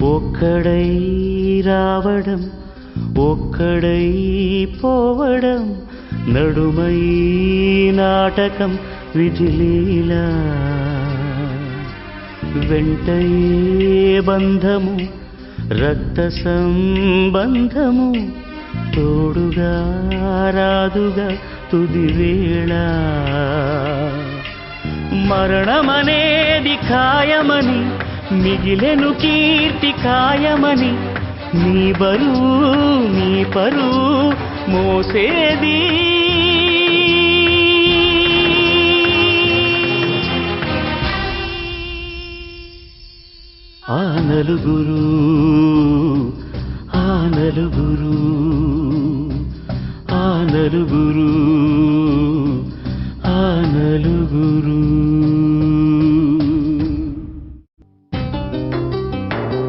ఒక్కడై రావడం ఒక్కడై పోవడం నడుమై నాటకం విధిలీలా వెంటయే బంధము రక్త సంబంధము తోడుగా రాదుగా తుదివేళ మరణమనేది ఖాయమని మిగిలెను కీర్తి ఖాయమని నీ బరువు నీ పరువు మోసేది ఆ నలుగురు ఆ నలుగురు ఆ నలుగురు ఆ నలుగురు